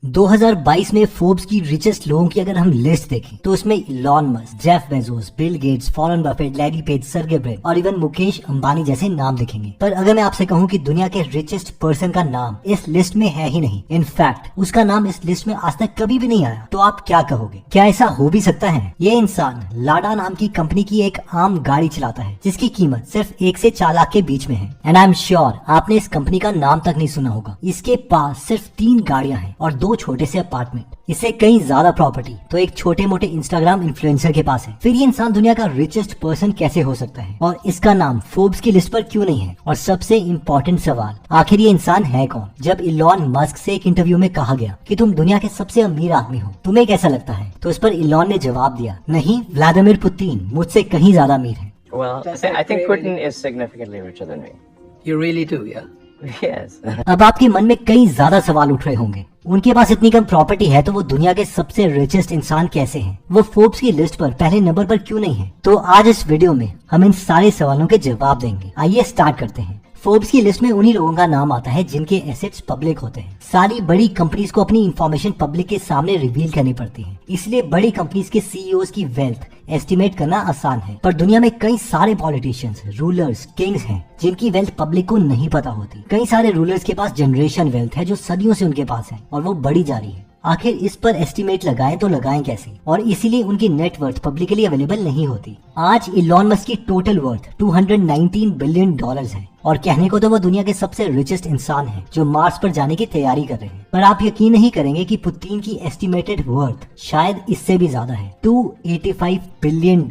2022 में फोर्ब्स की रिचेस्ट लोगों की अगर हम लिस्ट देखें तो उसमें Elon Musk, Jeff Bezos, Bill Gates, Warren Buffett, Larry page, Sergey Brin और इवन मुकेश अंबानी जैसे नाम दिखेंगे। पर अगर मैं आपसे कहूं कि दुनिया के रिचेस्ट पर्सन का नाम इस लिस्ट में है ही नहीं, इनफैक्ट उसका नाम इस लिस्ट में आज तक कभी भी नहीं आया, तो आप क्या कहोगे? क्या ऐसा हो भी सकता है? ये इंसान लाडा नाम की कंपनी की एक आम गाड़ी चलाता है जिसकी कीमत सिर्फ 1 से 4 लाख के बीच में है। एंड आई एम श्योर आपने इस कंपनी का नाम तक नहीं सुना होगा। इसके पास सिर्फ 3 गाड़ियां हैं और 2 छोटे से अपार्टमेंट। इससे कहीं ज्यादा प्रॉपर्टी तो एक छोटे मोटे इंस्टाग्राम इन्फ्लुएंसर के पास है। फिर ये इंसान दुनिया का रिचेस्ट पर्सन कैसे हो सकता है और इसका नाम फोर्ब्स की लिस्ट पर क्यों नहीं है? और सबसे इम्पोर्टेंट सवाल, आखिर ये इंसान है कौन? जब इलॉन मस्क से एक इंटरव्यू में कहा गया कि तुम दुनिया के सबसे अमीर आदमी हो, तुम्हें कैसा लगता है? तो इस पर इलॉन ने जवाब दिया, नहीं, व्लादिमीर पुतिन मुझसे कहीं ज्यादा अमीर है। Well, I think Putin is significantly richer than me. You really do, yeah? Yes. अब आपके मन में कई ज्यादा सवाल उठ रहे होंगे, उनके पास इतनी कम प्रॉपर्टी है तो वो दुनिया के सबसे रिचेस्ट इंसान कैसे हैं? वो फोर्ब्स की लिस्ट पर पहले नंबर पर क्यों नहीं है? तो आज इस वीडियो में हम इन सारे सवालों के जवाब देंगे। आइए स्टार्ट करते हैं। फोर्ब्स की लिस्ट में उन्हीं लोगों का नाम आता है जिनके एसेट्स पब्लिक होते हैं। सारी बड़ी कंपनीज को अपनी इंफॉर्मेशन पब्लिक के सामने रिवील करनी पड़ती है, इसलिए बड़ी कंपनीज के सीईओज की वेल्थ एस्टिमेट करना आसान है। पर दुनिया में कई सारे पॉलिटिशियंस, रूलर्स, किंग्स हैं जिनकी वेल्थ पब्लिक को नहीं पता होती। कई सारे रूलर्स के पास जनरेशन वेल्थ है जो सदियों से उनके पास है और वो बढ़ी जा रही है। आखिर इस पर एस्टिमेट लगाएं तो लगाएं कैसे? और इसीलिए उनकी नेटवर्थ पब्लिकली अवेलेबल नहीं होती। आज इलॉन मस्क की टोटल वर्थ $219 बिलियन है और कहने को तो वो दुनिया के सबसे रिचेस्ट इंसान है जो मार्स पर जाने की तैयारी कर रहे हैं। पर आप यकीन नहीं करेंगे कि पुतिन की एस्टिमेटेड वर्थ शायद इससे भी ज्यादा है, $285 बिलियन।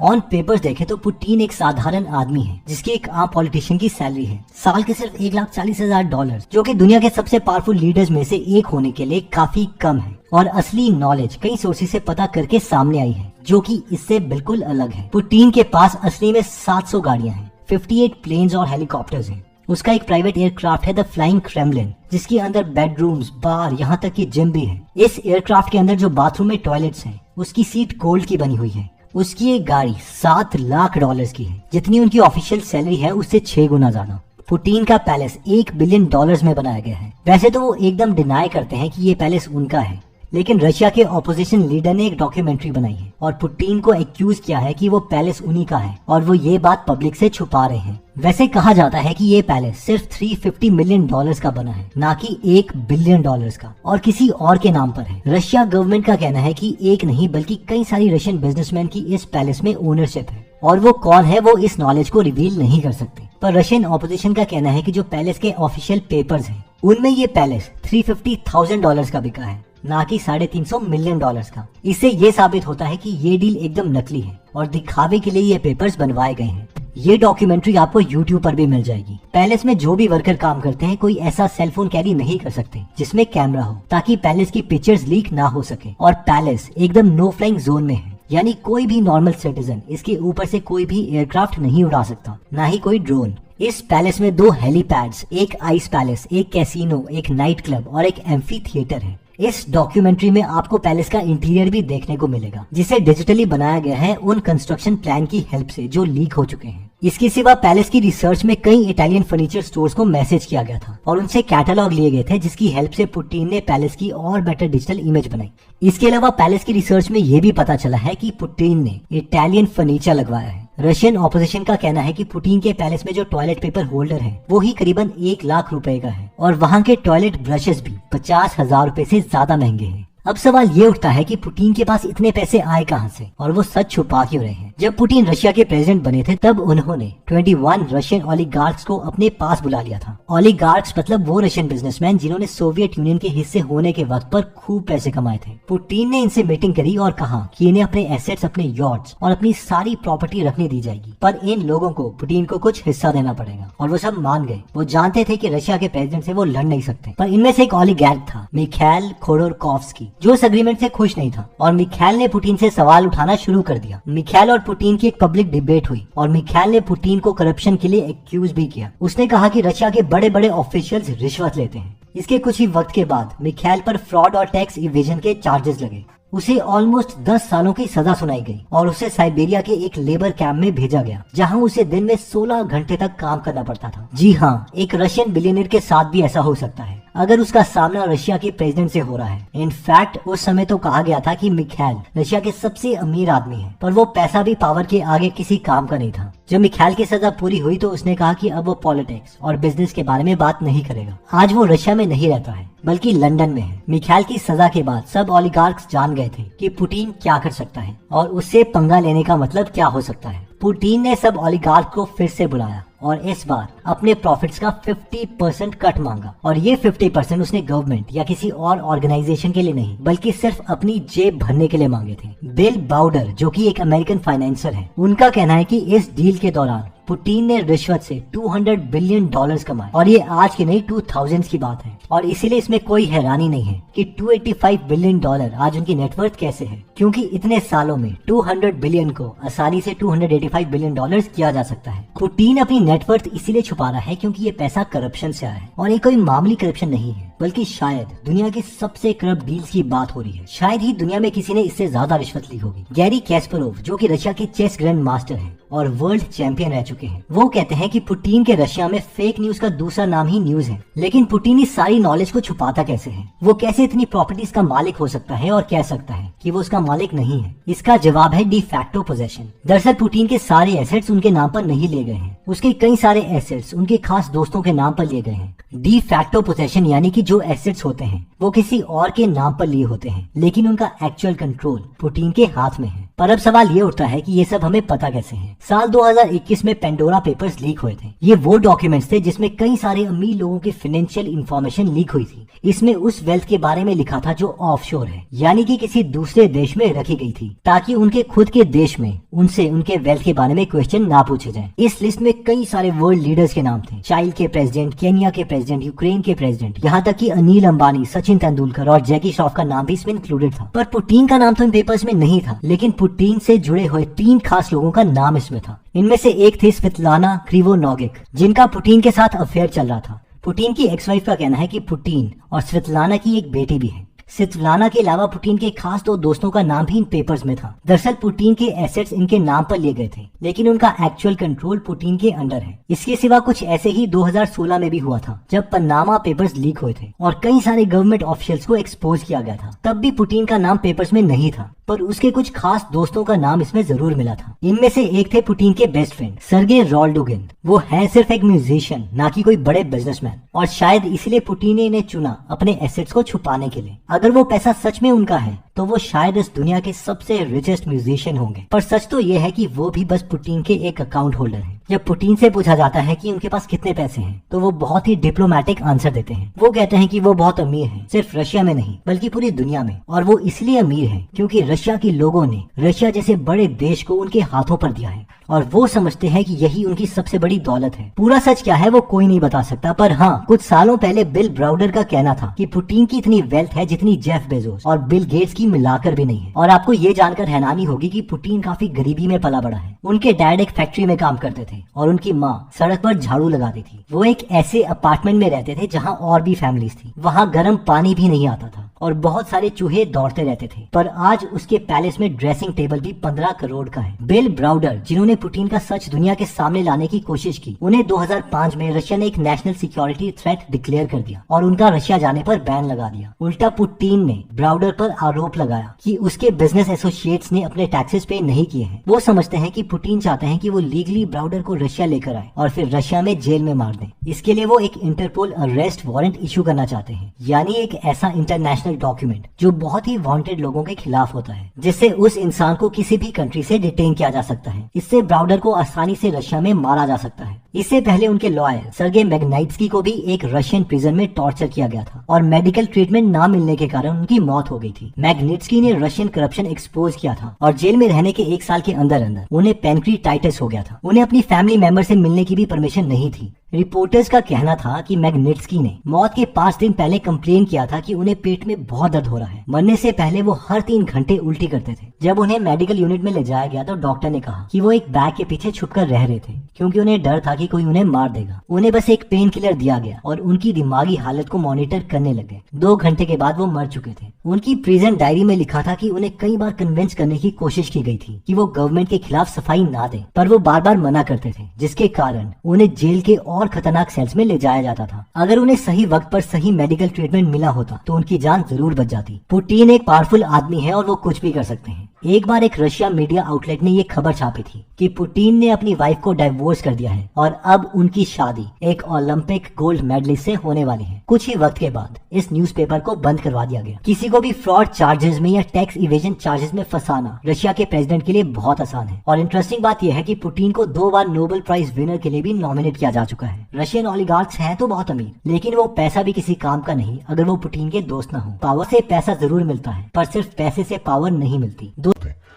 ऑन पेपर्स देखे तो पुतिन एक साधारण आदमी है जिसकी एक आम पॉलिटिशियन की सैलरी है साल के सिर्फ $1,40,000, जो कि दुनिया के सबसे पावरफुल लीडर्स में से एक होने के लिए काफी कम है। और असली नॉलेज कई सोर्सेज से पता करके सामने आई है जो कि इससे बिल्कुल अलग है। पुतिन के पास असली में 700 गाड़ियां हैं, 58 प्लेन्स और हेलीकॉप्टर्स हैं। उसका एक प्राइवेट एयरक्राफ्ट है द फ्लाइंग क्रेमलिन, जिसके अंदर बेडरूम्स, बार, यहाँ तक कि जिम भी है। इस एयरक्राफ्ट के अंदर जो बाथरूम में टॉयलेट्स हैं, उसकी सीट गोल्ड की बनी हुई है। उसकी एक गाड़ी $7 लाख की है, जितनी उनकी ऑफिशियल सैलरी है उससे 6 गुना ज्यादा। पुतिन का पैलेस $1 बिलियन में बनाया गया है। वैसे तो वो एकदम डिनाई करते हैं कि ये पैलेस उनका है, लेकिन रशिया के ऑपोजिशन लीडर ने एक डॉक्यूमेंट्री बनाई है और पुतिन को एक्यूज किया है कि वो पैलेस उन्हीं का है और वो ये बात पब्लिक से छुपा रहे हैं। वैसे कहा जाता है कि ये पैलेस सिर्फ $350 मिलियन का बना है, ना कि $1 बिलियन का, और किसी और के नाम पर है। रशिया गवर्नमेंट का कहना है कि एक नहीं बल्कि कई सारी रशियन बिजनेसमैन की इस पैलेस में ओनरशिप है और वो कौन है वो इस नॉलेज को रिवील नहीं कर सकते। पर रशियन ऑपोजिशन का कहना है कि जो पैलेस के ऑफिशियल पेपर्स हैं उनमें ये पैलेस $350,000 का बिका है, ना कि $350 मिलियन का। इससे ये साबित होता है कि ये डील एकदम नकली है और दिखावे के लिए ये पेपर्स बनवाए गए हैं। ये डॉक्यूमेंट्री आपको YouTube पर भी मिल जाएगी। पैलेस में जो भी वर्कर काम करते हैं कोई ऐसा सेलफोन कैरी नहीं कर सकते जिसमें कैमरा हो, ताकि पैलेस की पिक्चर्स लीक ना हो सके। और पैलेस एकदम नो फ्लाइंग जोन में है, यानी कोई भी नॉर्मल सिटीजन इसके ऊपर से कोई भी एयरक्राफ्ट नहीं उड़ा सकता, ना ही कोई ड्रोन। इस पैलेस में 2 हेलीपैड्स, एक आइस पैलेस, एक कैसीनो, एक नाइट क्लब और एक एम्फी थिएटर है। इस डॉक्यूमेंट्री में आपको पैलेस का इंटीरियर भी देखने को मिलेगा, जिसे डिजिटली बनाया गया है उन कंस्ट्रक्शन प्लान की हेल्प से जो लीक हो चुके हैं। इसके सिवा पैलेस की रिसर्च में कई इटालियन फर्नीचर स्टोर्स को मैसेज किया गया था और उनसे कैटलॉग लिए गए थे, जिसकी हेल्प से पुतिन ने पैलेस की और बेटर डिजिटल इमेज बनाई। इसके अलावा पैलेस की रिसर्च में ये भी पता चला है कि पुतिन ने इटालियन फर्नीचर लगवाया है। रशियन ऑपोजिशन का कहना है कि पुतिन के पैलेस में जो टॉयलेट पेपर होल्डर है वो ही करीबन $1 लाख का है और वहाँ के टॉयलेट ब्रशेस भी $50,000 से ज्यादा महंगे हैं। अब सवाल ये उठता है कि पुतिन के पास इतने पैसे आए कहां से और वो सच छुपा क्यों रहे हैं? जब पुतिन रशिया के प्रेसिडेंट बने थे तब उन्होंने 21 रशियन ओलिगार्क्स को अपने पास बुला लिया था। ओलिगार्क्स मतलब वो रशियन बिजनेसमैन जिन्होंने सोवियत यूनियन के हिस्से होने के वक्त पर खूब पैसे कमाए थे। पुतिन ने इनसे मीटिंग करी और कहा कि इन्हें अपने एसेट्स, अपने यॉट्स और अपनी सारी प्रॉपर्टी रखने दी जाएगी, पर इन लोगों को पुतिन को कुछ हिस्सा देना पड़ेगा। और वो सब मान गए। वो जानते थे कि रशिया के प्रेसिडेंट से वो लड़ नहीं सकते। पर इनमें से एक ओलिगार्क था, मिखाइल खोडोरकोव्स्की, जो इस एग्रीमेंट से खुश नहीं था और मिखाइल ने पुतिन से सवाल उठाना शुरू कर दिया। मिखाइल और पुतिन की एक पब्लिक डिबेट हुई और मिखाइल ने पुतिन को करप्शन के लिए एक्यूज भी किया। उसने कहा कि रशिया के बड़े बड़े ऑफिशियल्स रिश्वत लेते हैं। इसके कुछ ही वक्त के बाद मिखाइल पर फ्रॉड और टैक्स इवेजन के चार्जेस लगे। उसे ऑलमोस्ट 10 सालों की सजा सुनाई गई और उसे साइबेरिया के एक लेबर कैंप में भेजा गया, जहां उसे दिन में 16 घंटे तक काम करना पड़ता था। जी हाँ, एक रशियन बिलियनर के साथ भी ऐसा हो सकता है। अगर उसका सामना रशिया के प्रेसिडेंट से हो रहा है। इनफैक्ट उस समय तो कहा गया था कि मिखाइल रशिया के सबसे अमीर आदमी है, पर वो पैसा भी पावर के आगे किसी काम का नहीं था। जब मिखाइल की सजा पूरी हुई तो उसने कहा कि अब वो पॉलिटिक्स और बिजनेस के बारे में बात नहीं करेगा। आज वो रशिया में नहीं रहता है बल्कि लंदन में है। मिखाइल की सजा के बाद सब ओलिगार्क्स जान गए थे कि पुतिन क्या कर सकता है और उससे पंगा लेने का मतलब क्या हो सकता है। पुतिन ने सब ओलिगार्क को फिर से बुलाया और इस बार अपने प्रॉफिट्स का 50% कट मांगा। और ये 50% उसने गवर्नमेंट या किसी और ऑर्गेनाइजेशन के लिए नहीं बल्कि सिर्फ अपनी जेब भरने के लिए मांगे थे। बिल ब्राउडर जो कि एक अमेरिकन फाइनेंसर है, उनका कहना है कि इस डील के दौरान पुतिन ने रिश्वत से $200 बिलियन कमाए और ये आज की नहीं 2000s की बात है। और इसीलिए इसमें कोई हैरानी नहीं है कि $285 बिलियन आज उनकी नेटवर्थ कैसे है, क्योंकि इतने सालों में 200 बिलियन को आसानी से $285 बिलियन किया जा सकता है। पुतिन अपनी नेटवर्थ इसीलिए छुपा रहा है क्योंकि ये पैसा करप्शन से आया है और ये कोई मामूली करप्शन नहीं है, बल्कि शायद दुनिया की सबसे करप्ट डील्स की बात हो रही है। शायद ही दुनिया में किसी ने इससे ज्यादा रिश्वत ली होगी। गैरी कैस्परोव जो कि रशिया के चेस ग्रैंड मास्टर हैं और वर्ल्ड चैंपियन रह चुके हैं, वो कहते हैं कि पुतिन के रशिया में फेक न्यूज का दूसरा नाम ही न्यूज है। लेकिन पुतिन इस सारी नॉलेज को छुपाता कैसे है? वो कैसे इतनी प्रॉपर्टीज का मालिक हो सकता है और कह सकता है कि वो उसका मालिक नहीं है? इसका जवाब है डी फैक्टो पोजेशन। दरअसल पुतिन के सारे एसेट्स उनके नाम पर नहीं लिए गए हैं, उसके कई सारे एसेट्स उनके खास दोस्तों के नाम पर लिए गए हैं। डी फैक्टो पोजेशन यानी कि जो एसेट्स होते हैं वो किसी और के नाम पर लिए होते हैं, लेकिन उनका एक्चुअल कंट्रोल पुतिन के हाथ में है। पर अब सवाल ये उठता है कि ये सब हमें पता कैसे है? साल 2021 में पेंडोरा पेपर्स लीक हुए थे। ये वो डॉक्यूमेंट्स थे जिसमें कई सारे अमीर लोगों की फाइनेंशियल इंफॉर्मेशन लीक हुई थी। इसमें उस वेल्थ के बारे में लिखा था जो ऑफशोर है, यानी कि किसी दूसरे देश में रखी गई थी, ताकि उनके खुद के देश में उनसे उनके वेल्थ के बारे में क्वेश्चन ना पूछे जाएं। इस लिस्ट में कई सारे वर्ल्ड लीडर्स के नाम थे, चाइल्ड के प्रेसिडेंट, केन्या के प्रेसिडेंट, यूक्रेन के प्रेसिडेंट, यहाँ तक कि अनिल अंबानी, सचिन तेंदुलकर और जैकी श्रॉफ का नाम भी इसमें इंक्लूडेड था। पर पुतिन का नाम तो इन पेपर्स में नहीं था, लेकिन पुतिन से जुड़े हुए 3 खास लोगों का नाम इसमें था। इनमें से एक थी स्वितलाना क्रिवोनोगिक, जिनका पुतिन के साथ अफेयर चल रहा था। पुतिन की एक्स वाइफ का कहना है कि पुतिन और स्वितलाना की एक बेटी भी है। स्वितलाना के अलावा पुतिन के खास 2 दोस्तों का नाम भी इन पेपर्स में था। दरअसल पुतिन के एसेट्स इनके नाम पर लिए गए थे, लेकिन उनका एक्चुअल कंट्रोल पुतिन के अंडर है। इसके सिवा कुछ ऐसे ही 2016 में भी हुआ था, जब पनामा पेपर्स लीक हुए थे और कई सारे गवर्नमेंट ऑफिशियल्स को एक्सपोज किया गया था। तब भी पुतिन का नाम पेपर्स में नहीं था, पर उसके कुछ खास दोस्तों का नाम इसमें जरूर मिला था। इनमें से एक थे पुतिन के बेस्ट फ्रेंड सर्गे रोल्डुगिन। वो है सिर्फ एक म्यूजिशियन, ना कि कोई बड़े बिजनेसमैन, और शायद इसलिए पुतिन ने इन्हें चुना अपने एसेट्स को छुपाने के लिए। अगर वो पैसा सच में उनका है तो वो शायद इस दुनिया के सबसे रिचेस्ट म्यूजिशियन होंगे। पर सच तो ये है कि वो भी बस पुतिन के एक अकाउंट होल्डर हैं। जब पुतिन से पूछा जाता है कि उनके पास कितने पैसे हैं, तो वो बहुत ही डिप्लोमेटिक आंसर देते हैं। वो कहते हैं कि वो बहुत अमीर हैं, सिर्फ रशिया में नहीं बल्कि पूरी दुनिया में। और वो इसलिए अमीर हैं क्योंकि रशिया के लोगों ने रशिया जैसे बड़े देश को उनके हाथों पर दिया है और वो समझते हैं कि यही उनकी सबसे बड़ी दौलत है। पूरा सच क्या है वो कोई नहीं बता सकता, पर हाँ, कुछ सालों पहले बिल ब्राउडर का कहना था कि पुतिन की इतनी वेल्थ है जितनी जेफ बेजोस और बिल गेट्स की मिलाकर भी नहीं है। और आपको ये जानकर हैरानी होगी कि पुतिन काफी गरीबी में पला बड़ा है। उनके डैड एक फैक्ट्री में काम करते थे और उनकी माँ सड़क पर झाड़ू लगाती थी। वो एक ऐसे अपार्टमेंट में रहते थे जहाँ और भी फैमिलीज थी। वहाँ गर्म पानी भी नहीं आता था और बहुत सारे चूहे दौड़ते रहते थे। पर आज उसके पैलेस में ड्रेसिंग टेबल भी 15 करोड़ का है। बिल ब्राउडर, जिन्होंने पुतिन का सच दुनिया के सामने लाने की कोशिश की, उन्हें 2005 में रशिया ने एक नेशनल सिक्योरिटी थ्रेट डिक्लेयर कर दिया और उनका रशिया जाने पर बैन लगा दिया। उल्टा पुतिन ने ब्राउडर पर आरोप लगाया कि उसके बिजनेस एसोसिएट्स ने अपने टैक्सेस पे नहीं किए हैं। वो समझते हैं कि पुतिन चाहते हैं कि वो लीगली ब्राउडर को रशिया लेकर आए और फिर रशिया में जेल में मार दें। इसके लिए वो एक इंटरपोल अरेस्ट वारंट इशू करना चाहते हैं, यानी एक ऐसा इंटरनेशनल डॉक्यूमेंट जो बहुत ही वांटेड लोगों के खिलाफ होता है, जिससे उस इंसान को किसी भी कंट्री से डिटेन किया जा सकता है। इससे ब्राउडर को आसानी से रशिया में मारा जा सकता है। इससे पहले उनके लॉयर सर्गे मैग्नाइट्स्की को भी एक रशियन प्रिजन में टॉर्चर किया गया था और मेडिकल ट्रीटमेंट ना मिलने के कारण उनकी मौत हो गई थी। मैग्निट्स्की ने रशियन करप्शन एक्सपोज किया था और जेल में रहने के 1 साल के अंदर अंदर उन्हें पैनक्रीटाइटिस हो गया था। उन्हें अपनी फैमिली मेंबर से मिलने की भी परमिशन नहीं थी। रिपोर्टर्स का कहना था कि मैग्निट्स्की ने मौत के 5 दिन पहले कंप्लेन किया था कि उन्हें पेट में बहुत दर्द हो रहा है। मरने से पहले वो हर 3 घंटे उल्टी करते थे। जब उन्हें मेडिकल यूनिट में ले जाया गया तो डॉक्टर ने कहा कि वो एक बैग के पीछे छुपकर रह रहे थे क्योंकि उन्हें डर था कि कोई उन्हें मार देगा। उन्हें बस एक पेन किलर दिया गया और उनकी दिमागी हालत को मॉनिटर करने लगे। 2 घंटे के बाद वो मर चुके थे। उनकी प्रिजन डायरी में लिखा था कि उन्हें कई बार कन्विंस करने की कोशिश की गई थी कि वो गवर्नमेंट के खिलाफ सफाई ना दें, पर वो बार बार मना करते थे, जिसके कारण उन्हें जेल के और खतरनाक सेल्स में ले जाया जाता था। अगर उन्हें सही वक्त पर सही मेडिकल ट्रीटमेंट मिला होता तो उनकी जान जरूर बच जाती। पुतिन एक पावरफुल आदमी है और वो कुछ भी कर सकते हैं। एक बार एक रशिया मीडिया आउटलेट ने ये खबर छापी थी कि पुतिन ने अपनी वाइफ को डाइवोर्स कर दिया है और अब उनकी शादी एक ओलंपिक गोल्ड मेडलिस्ट से होने वाली है। कुछ ही वक्त के बाद इस न्यूज़पेपर को बंद करवा दिया गया। किसी को भी फ्रॉड चार्जेस में या टैक्स इवेजन चार्जेस में फंसाना रशिया के प्रेसिडेंट के लिए बहुत आसान है। और इंटरेस्टिंग बात यह है कि पुतिन को 2 बार नोबेल प्राइज विनर के लिए भी नॉमिनेट किया जा चुका है। रशियन ओलिगार्क्स हैं तो बहुत अमीर, लेकिन वो पैसा भी किसी काम का नहीं अगर वो पुतिन के दोस्त ना हो। पावर से पैसा जरूर मिलता है, पर सिर्फ पैसे से पावर नहीं मिलती।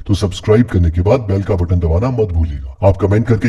तो सब्सक्राइब करने के बाद बेल का बटन दबाना मत भूलिएगा। आप कमेंट करके